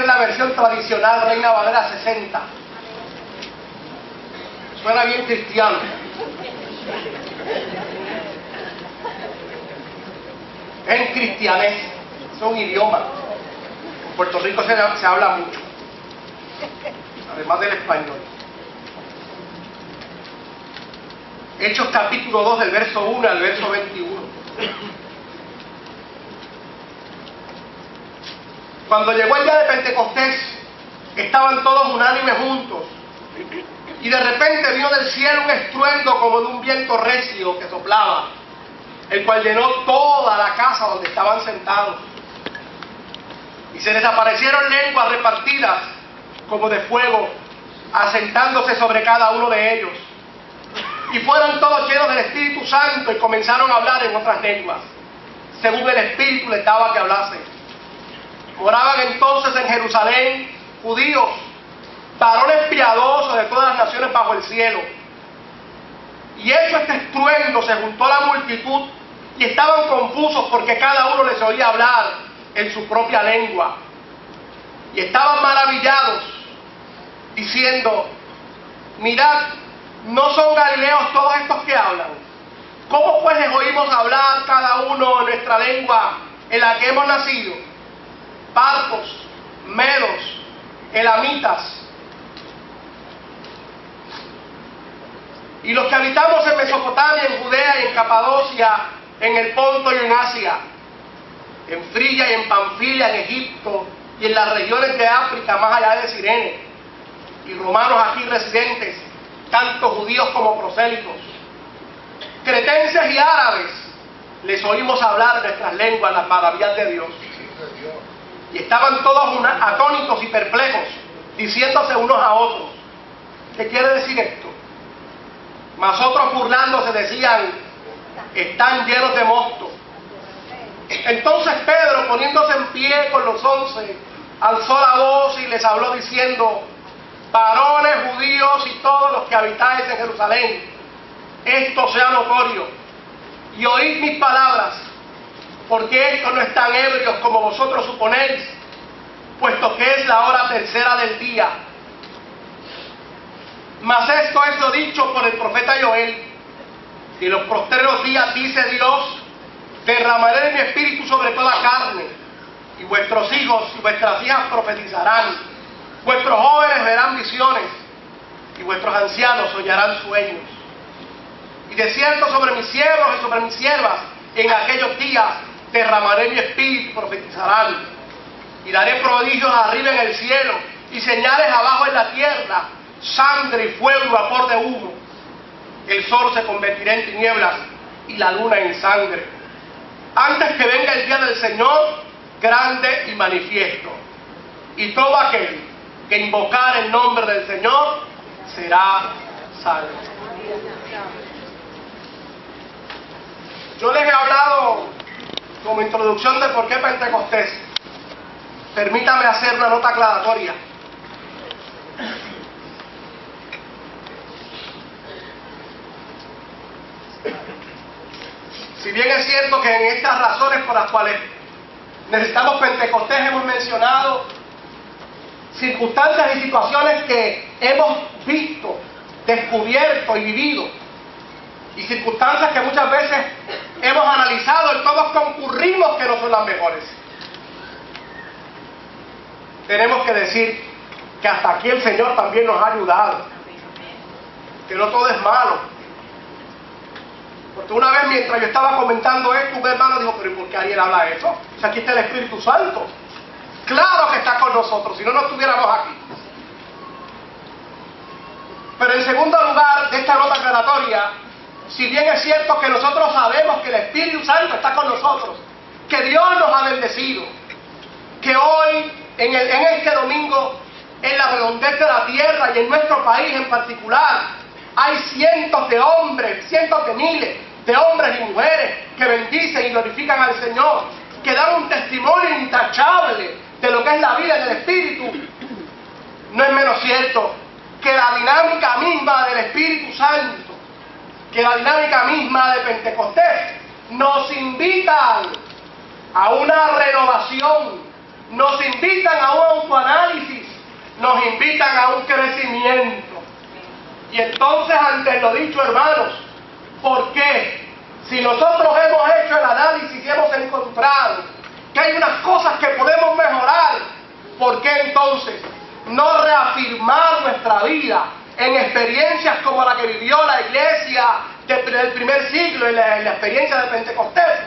es la versión tradicional, Reina Valera 60. Suena bien cristiano. En cristianés, es un idioma. En Puerto Rico se habla mucho, además del español. Hechos capítulo 2, del verso 1 al verso 21. Cuando llegó el día de Pentecostés, estaban todos unánimes juntos, y de repente vino del cielo un estruendo como de un viento recio que soplaba, el cual llenó toda la casa donde estaban sentados. Y se les aparecieron lenguas repartidas como de fuego, asentándose sobre cada uno de ellos. Y fueron todos llenos del Espíritu Santo y comenzaron a hablar en otras lenguas, según el Espíritu les daba que hablasen. Moraban entonces en Jerusalén judíos, varones piadosos de todas las naciones bajo el cielo. Y hecho este estruendo, se juntó la multitud y estaban confusos porque cada uno les oía hablar en su propia lengua. Y estaban maravillados, diciendo: mirad, ¿no son galileos todos estos que hablan? ¿Cómo pues les oímos hablar cada uno en nuestra lengua en la que hemos nacido? Partos, medos, elamitas. Y los que habitamos en Mesopotamia, en Judea y en Capadocia, en el Ponto y en Asia, en Frigia y en Panfilia, en Egipto y en las regiones de África más allá de Cirene, y romanos aquí residentes, tanto judíos como prosélitos, cretenses y árabes, les oímos hablar de nuestras lenguas las maravillas de Dios. Y estaban todos atónitos y perplejos, diciéndose unos a otros: ¿qué quiere decir esto? Mas otros burlándose decían: están llenos de mosto. Entonces Pedro, poniéndose en pie con los 11, alzó la voz y les habló diciendo: varones judíos y todos los que habitáis en Jerusalén, esto sea notorio, y oíd mis palabras, porque estos no están ebrios como vosotros suponéis, puesto que es la hora tercera del día. Mas esto es lo dicho por el profeta Joel: y en los postreros días, dice Dios, derramaré mi espíritu sobre toda carne, y vuestros hijos y vuestras hijas profetizarán, vuestros jóvenes verán visiones, y vuestros ancianos soñarán sueños. Y de cierto sobre mis siervos y sobre mis siervas en aquellos días derramaré mi espíritu y profetizarán, y daré prodigios arriba en el cielo y señales abajo en la tierra, sangre y fuego y vapor de humo. El sol se convertirá en tinieblas y la luna en sangre, antes que venga el día del Señor grande y manifiesto. Y todo aquel que invocar el nombre del Señor será salvo. Yo les he hablado como introducción de por qué Pentecostés. Permítame hacer una nota aclaratoria. Si bien es cierto que en estas razones por las cuales necesitamos Pentecostés hemos mencionado circunstancias y situaciones que hemos visto, descubierto y vivido, y circunstancias que muchas veces hemos analizado y todos concurrimos que no son las mejores. Tenemos que decir que hasta aquí el Señor también nos ha ayudado, que no todo es malo. Porque una vez mientras yo estaba comentando esto, un hermano dijo: pero ¿y por qué Ariel habla eso? O sea, aquí está el Espíritu Santo. Claro que está con nosotros, si no, no estuviéramos aquí. Pero en segundo lugar de esta nota aclaratoria, si bien es cierto que nosotros sabemos que el Espíritu Santo está con nosotros, que Dios nos ha bendecido, que hoy, en este domingo, en la redondez de la tierra y en nuestro país en particular, hay cientos de hombres, cientos de miles de hombres y mujeres que bendicen y glorifican al Señor, que dan un testimonio intachable de lo que es la vida del Espíritu. No es menos cierto que la dinámica misma del Espíritu Santo, que la dinámica misma de Pentecostés nos invitan a una renovación nos invitan a un autoanálisis, nos invitan a un crecimiento. Y entonces, ante lo dicho, hermanos, ¿por qué? Si nosotros hemos hecho el análisis y hemos encontrado que hay unas cosas que podemos mejorar, ¿por qué entonces no reafirmar nuestra vida en experiencias como la que vivió la iglesia del primer siglo, en la experiencia de Pentecostés,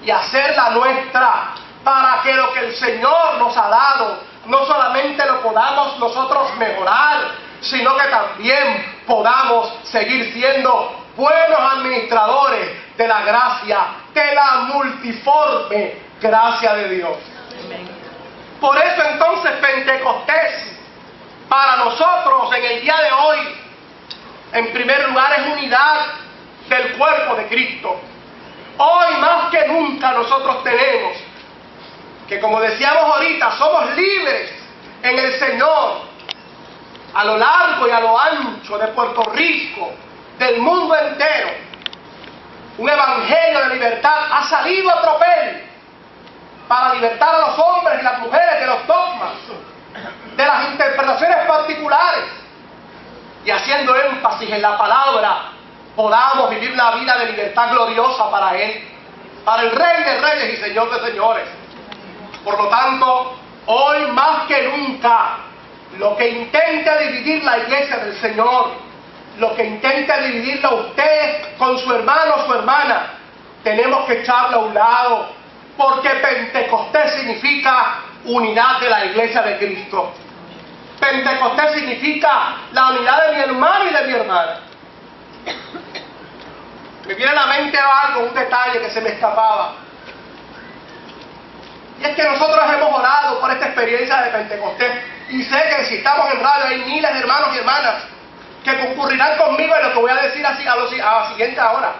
y hacerla nuestra, para que lo que el Señor nos ha dado no solamente lo podamos nosotros mejorar, sino que también podamos seguir siendo buenos administradores de la gracia, de la multiforme gracia de Dios? Por eso entonces Pentecostés para nosotros en el día de hoy, en primer lugar, es unidad del cuerpo de Cristo. Hoy más que nunca nosotros tenemos que, como decíamos ahorita, somos libres en el Señor, a lo largo y a lo ancho de Puerto Rico, del mundo entero. Un evangelio de libertad ha salido a tropel para libertar a los hombres y las mujeres de los dogmas, de las interpretaciones particulares, y haciendo énfasis en la palabra, podamos vivir una vida de libertad gloriosa para Él, para el Rey de Reyes y Señor de Señores. Por lo tanto, hoy más que nunca, lo que intenta dividir la iglesia del Señor, lo que intenta dividirla usted con su hermano o su hermana, tenemos que echarlo a un lado, porque Pentecostés significa unidad de la iglesia de Cristo. Pentecostés significa la unidad de mi hermano y de mi hermana. Me viene a la mente algo, un detalle que se me escapaba. Y es que nosotros hemos orado por esta experiencia de Pentecostés. Y sé que si estamos en radio hay miles de hermanos y hermanas que concurrirán conmigo en lo que voy a decir a la siguiente hora.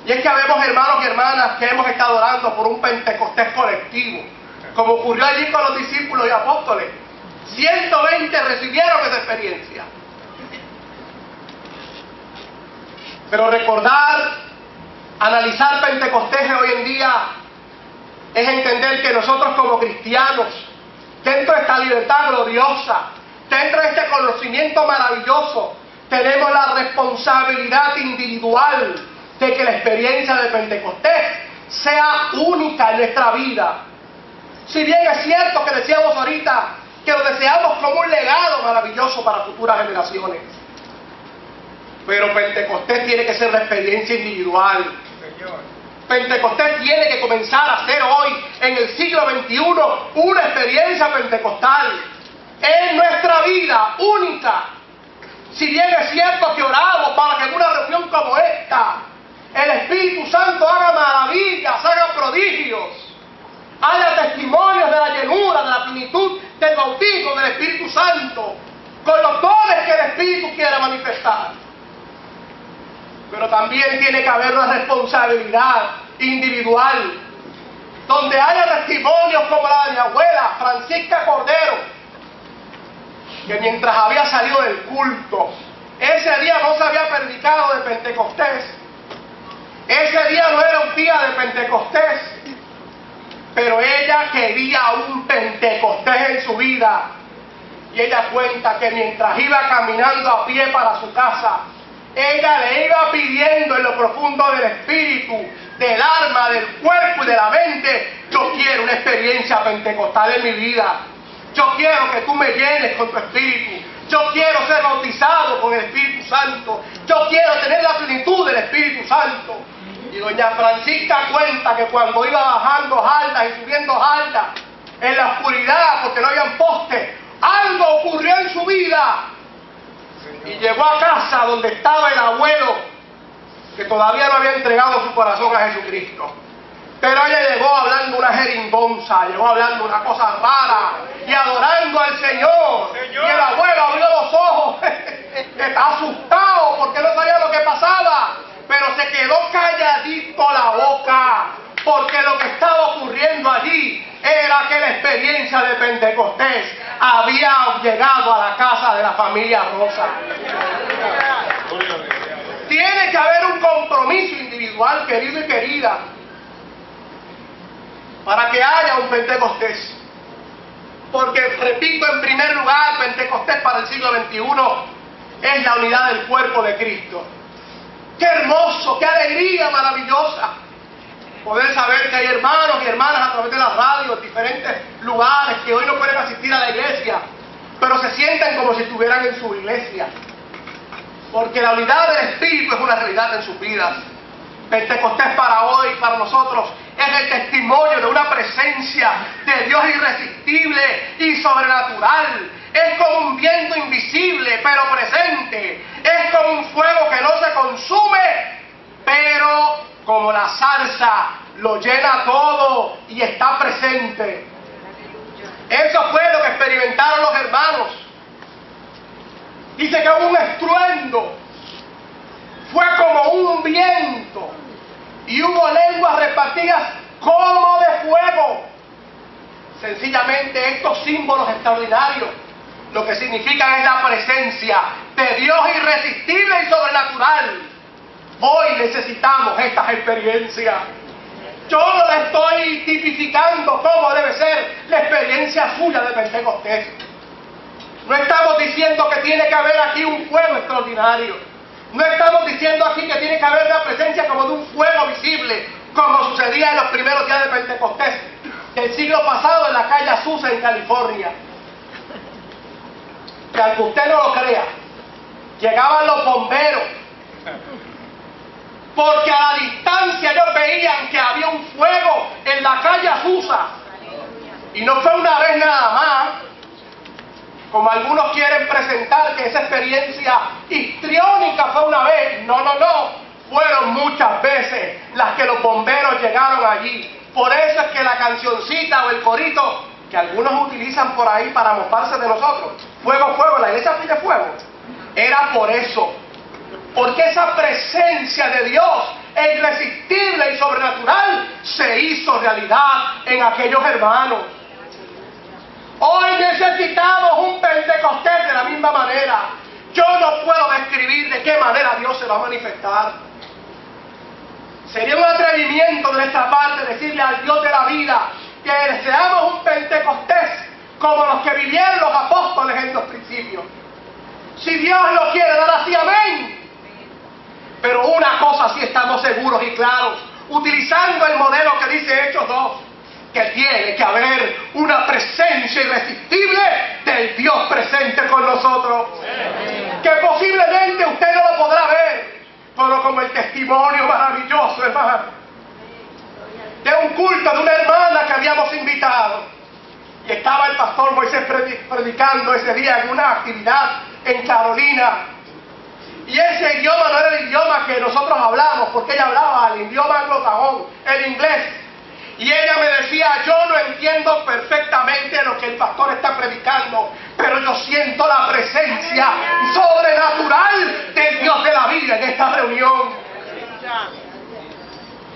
Y es que habemos hermanos y hermanas que hemos estado orando por un Pentecostés colectivo, como ocurrió allí con los discípulos y apóstoles. 120 recibieron esa experiencia. Pero recordar, analizar Pentecostés hoy en día es entender que nosotros como cristianos, dentro de esta libertad gloriosa, dentro de este conocimiento maravilloso, tenemos la responsabilidad individual de que la experiencia de Pentecostés sea única en nuestra vida. Si bien es cierto que decíamos ahorita que lo deseamos como un legado maravilloso para futuras generaciones, pero Pentecostés tiene que ser la experiencia individual. Pentecostés tiene que comenzar a ser hoy, en el siglo XXI, una experiencia pentecostal en nuestra vida única. Si bien es cierto que oramos para que en una reunión como esta el Espíritu Santo haga maravillas, haga prodigios, haya testimonios de la llenura, de la plenitud del bautismo del Espíritu Santo, con los dones que el Espíritu quiere manifestar. Pero también tiene que haber una responsabilidad individual, donde haya testimonios como la de mi abuela, Francisca Cordero, que mientras había salido del culto, ese día no se había predicado de Pentecostés, ese día no era un día de Pentecostés, pero ella quería un Pentecostés en su vida. Y ella cuenta que mientras iba caminando a pie para su casa, ella le iba pidiendo en lo profundo del espíritu, del alma, del cuerpo y de la mente: yo quiero una experiencia pentecostal en mi vida. Yo quiero que tú me llenes con tu espíritu. Yo quiero ser bautizado con el Espíritu Santo. Yo quiero tener la plenitud del Espíritu Santo. Y doña Francisca cuenta que cuando iba bajando jardas y subiendo jardas en la oscuridad, porque no habían postes, algo ocurrió en su vida. Y llegó a casa donde estaba el abuelo, que todavía no había entregado su corazón a Jesucristo. Pero ella llegó hablando una jeringonza, llegó hablando una cosa rara y adorando al Señor. Y el abuelo abrió los ojos, asustado porque no sabía lo que pasaba, pero se quedó calladito la boca, porque lo que estaba ocurriendo allí era que la experiencia de Pentecostés había llegado a la casa de la familia Rosa. Tiene que haber un compromiso individual, querido y querida. para que haya un Pentecostés. Porque, repito, en primer lugar, Pentecostés para el siglo XXI es la unidad del cuerpo de Cristo. ¡Qué hermoso! ¡Qué alegría maravillosa! Poder saber que hay hermanos y hermanas a través de la radio en diferentes lugares que hoy no pueden asistir a la iglesia, pero se sienten como si estuvieran en su iglesia. Porque la unidad del Espíritu es una realidad en sus vidas. Pentecostés para hoy, para nosotros, es el testimonio de una presencia de Dios irresistible y sobrenatural. Es como un viento invisible, pero presente. Es como un fuego que no se consume, pero como la zarza lo llena todo y está presente. Eso fue lo que experimentaron los hermanos. Dice que hubo un estruendo, fue como un viento, y hubo lenguas repartidas como de fuego. Sencillamente estos símbolos extraordinarios lo que significan es la presencia de Dios irresistible y sobrenatural. Hoy necesitamos estas experiencias. Yo no la estoy tipificando como debe ser la experiencia suya de Pentecostés. No estamos diciendo que tiene que haber aquí un fuego extraordinario. No estamos diciendo aquí que tiene que haber la presencia como de un fuego visible, como sucedía en los primeros días de Pentecostés del siglo pasado en la calle Azusa en California. Que aunque usted no lo crea, llegaban los bomberos, porque a la distancia ellos veían que había un fuego en la calle Azusa. Y no fue una vez nada más, como algunos quieren presentar que esa experiencia histriónica fue una vez. No, no, no. Fueron muchas veces las que los bomberos llegaron allí. Por eso es que la cancioncita o el corito que algunos utilizan por ahí para mofarse de nosotros, fuego, fuego, la iglesia pide fuego, era por eso. Porque esa presencia de Dios irresistible y sobrenatural se hizo realidad en aquellos hermanos. Hoy necesitamos un Pentecostés de la misma manera. Yo no puedo describir de qué manera Dios se va a manifestar. Sería un atrevimiento de nuestra parte decirle al Dios de la vida que deseamos un Pentecostés como los que vivieron los apóstoles en los principios. Si Dios lo quiere dar así, amén. Pero una cosa sí estamos seguros y claros, utilizando el modelo que dice Hechos 2, que tiene que haber una presencia irresistible del Dios presente con nosotros. Que posiblemente usted no lo podrá ver, pero como el testimonio maravilloso, hermano, de un culto de una hermana que habíamos invitado. Y estaba el pastor Moisés predicando ese día en una actividad en Carolina. Y ese idioma no era el idioma que nosotros hablamos, porque ella hablaba el idioma anglosajón, el inglés. Y ella me decía, yo no entiendo perfectamente lo que el pastor está predicando, pero yo siento la presencia sobrenatural del Dios de la vida en esta reunión.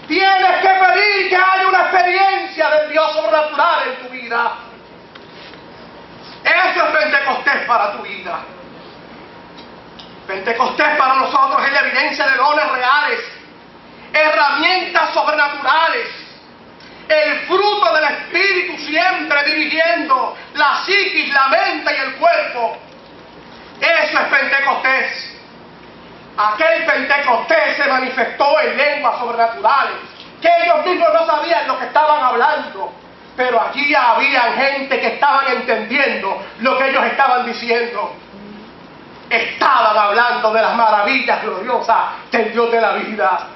Tienes que pedir que haya una experiencia del Dios sobrenatural en tu vida. Eso es Pentecostés para tu vida. Pentecostés para nosotros es la evidencia de dones reales, herramientas sobrenaturales, el fruto del Espíritu siempre dirigiendo la psiquis, la mente y el cuerpo. Eso es Pentecostés. Aquel Pentecostés se manifestó en lenguas sobrenaturales, que ellos mismos no sabían lo que estaban hablando, pero allí había gente que estaban entendiendo lo que ellos estaban diciendo. Estaban hablando de las maravillas gloriosas del Dios de la vida.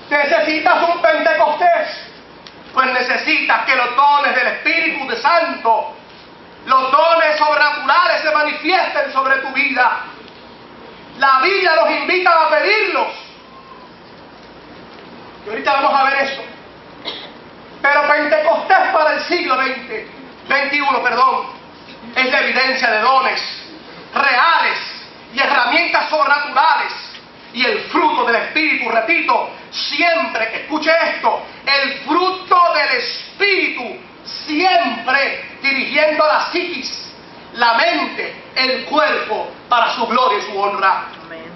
¿Necesitas un Pentecostés? Pues necesitas que los dones del Espíritu de Santo, los dones sobrenaturales se manifiesten sobre tu vida. La Biblia nos invita a pedirlos. Y ahorita vamos a ver eso. Pero Pentecostés para el siglo XXI, es la evidencia de dones reales y herramientas sobrenaturales y el fruto del Espíritu, repito, siempre, escuche esto, el fruto del Espíritu siempre dirigiendo la psiquis, la mente, el cuerpo para su gloria y su honra. Amén.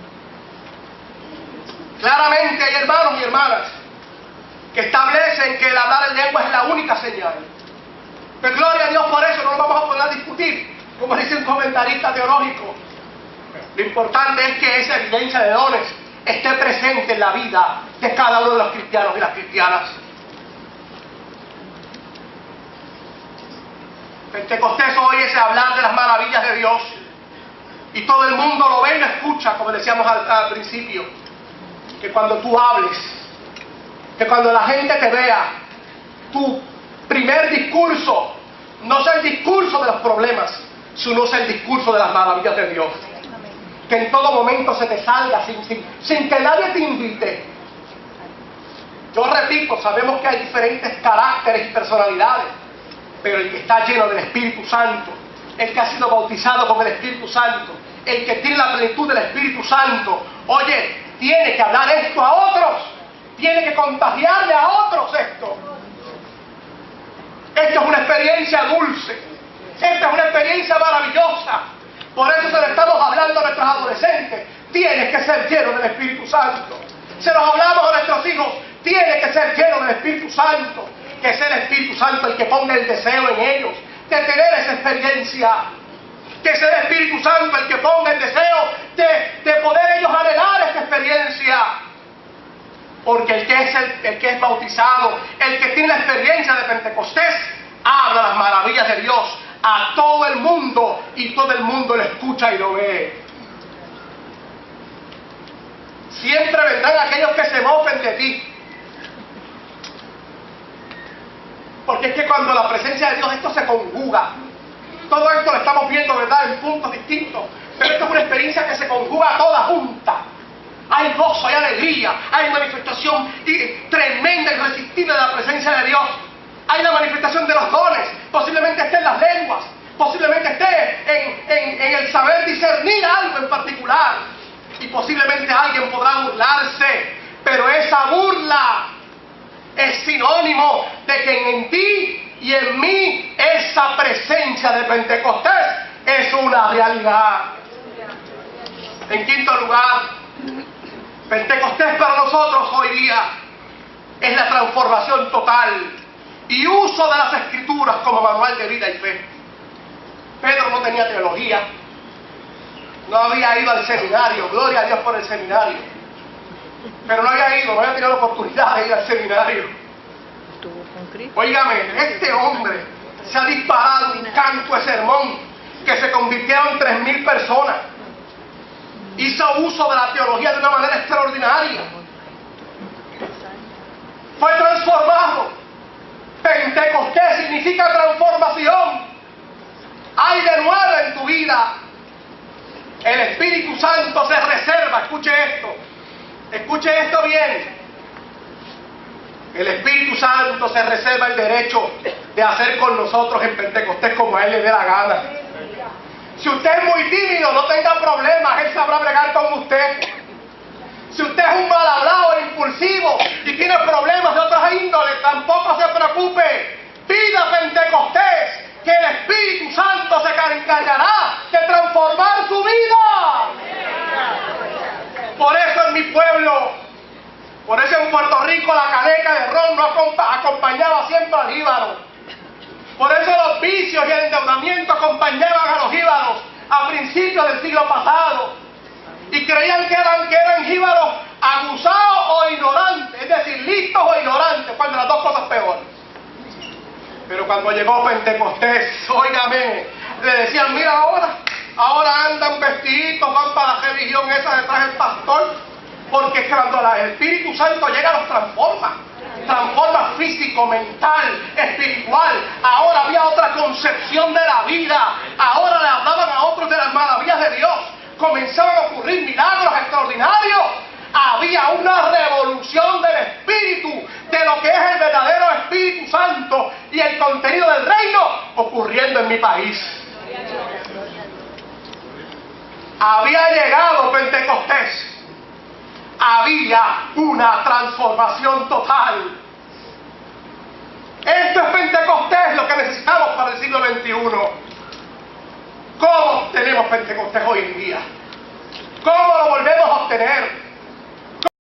Claramente, hermanos y hermanas, que establecen que el hablar en lengua es la única señal. Pues gloria a Dios por eso, no lo vamos a poner a discutir, como dice un comentarista teológico. Lo importante es que esa evidencia de dones esté presente en la vida de cada uno de los cristianos y las cristianas. Pentecostés hoy es hablar de las maravillas de Dios. Y todo el mundo lo ve y lo escucha, como decíamos al principio. Que cuando tú hables, que cuando la gente te vea, tu primer discurso no sea el discurso de los problemas, sino sea el discurso de las maravillas de Dios. Que en todo momento se te salga sin que nadie te invite. Yo repito, sabemos que hay diferentes caracteres y personalidades, pero el que está lleno del Espíritu Santo, el que ha sido bautizado con el Espíritu Santo, el que tiene la plenitud del Espíritu Santo, oye, tiene que hablar esto a otros, tiene que contagiarle a otros esto. Esta es una experiencia dulce, esta es una experiencia maravillosa. Por eso se lo estamos hablando a nuestros adolescentes. Tienes que ser lleno del Espíritu Santo. Se los hablamos a nuestros hijos. Tienes que ser lleno del Espíritu Santo. Que sea el Espíritu Santo el que ponga el deseo en ellos de tener esa experiencia. Que sea el Espíritu Santo el que ponga el deseo de poder ellos anhelar esa experiencia. Porque el que es bautizado, el que tiene la experiencia de Pentecostés, habla las maravillas de Dios a todo el mundo y todo el mundo lo escucha y lo ve. Siempre vendrán aquellos que se mofen de ti. Porque es que cuando la presencia de Dios, esto se conjuga. Todo esto lo estamos viendo, ¿verdad?, en puntos distintos. Pero esto es una experiencia que se conjuga toda junta. Hay gozo, hay alegría, hay manifestación tremenda, irresistible de la presencia de Dios. Hay la manifestación de los dones, posiblemente esté en las lenguas, posiblemente esté en el saber discernir algo en particular. Y posiblemente alguien podrá burlarse, pero esa burla es sinónimo de que en ti y en mí esa presencia de Pentecostés es una realidad. En quinto lugar, Pentecostés para nosotros hoy día es la transformación total y uso de las Escrituras como manual de vida y fe. Pedro no tenía teología, no había ido al seminario, gloria a Dios por el seminario, pero no había tenido la oportunidad de ir al seminario. Óigame, este hombre se ha disparado un canto de sermón que se convirtieron en 3,000 personas. Hizo uso de la teología de una manera extraordinaria. Fue transformado. Pentecostés significa transformación. Hay de nuevo en tu vida. El Espíritu Santo se reserva, escuche esto bien. El Espíritu Santo se reserva el derecho de hacer con nosotros en Pentecostés como a Él le dé la gana. Si usted es muy tímido, no tenga problemas, Él sabrá bregar con usted. Si usted es un mal hablado e impulsivo y tiene problemas de otras índoles, tampoco se preocupe. Pida Pentecostés, que el Espíritu Santo se encargará de transformar su vida. Por eso en mi pueblo, por eso en Puerto Rico, la caneca de ron no acompañaba siempre al jíbaro. Por eso los vicios y el endeudamiento acompañaban a los jíbaros a principios del siglo pasado. Y creían que eran jíbaros abusados o ignorantes, es decir, listos o ignorantes, cuando las dos cosas peores. Pero cuando llegó Pentecostés, óigame, le decían, mira ahora andan vestiditos, van para la religión esa detrás del pastor, porque cuando el Espíritu Santo llega los transforma físico, mental, espiritual. Ahora había otra concepción de la vida, ahora le hablaban a otros de las maravillas de Dios, comenzaban a ocurrir milagros extraordinarios. Había una revolución del Espíritu, de lo que es el verdadero Espíritu Santo y el contenido del reino ocurriendo en mi país. Había llegado Pentecostés. Había una transformación total. Esto es Pentecostés, lo que necesitamos para el siglo XXI. ¿Cómo obtenemos Pentecostés hoy en día? ¿Cómo lo volvemos a obtener?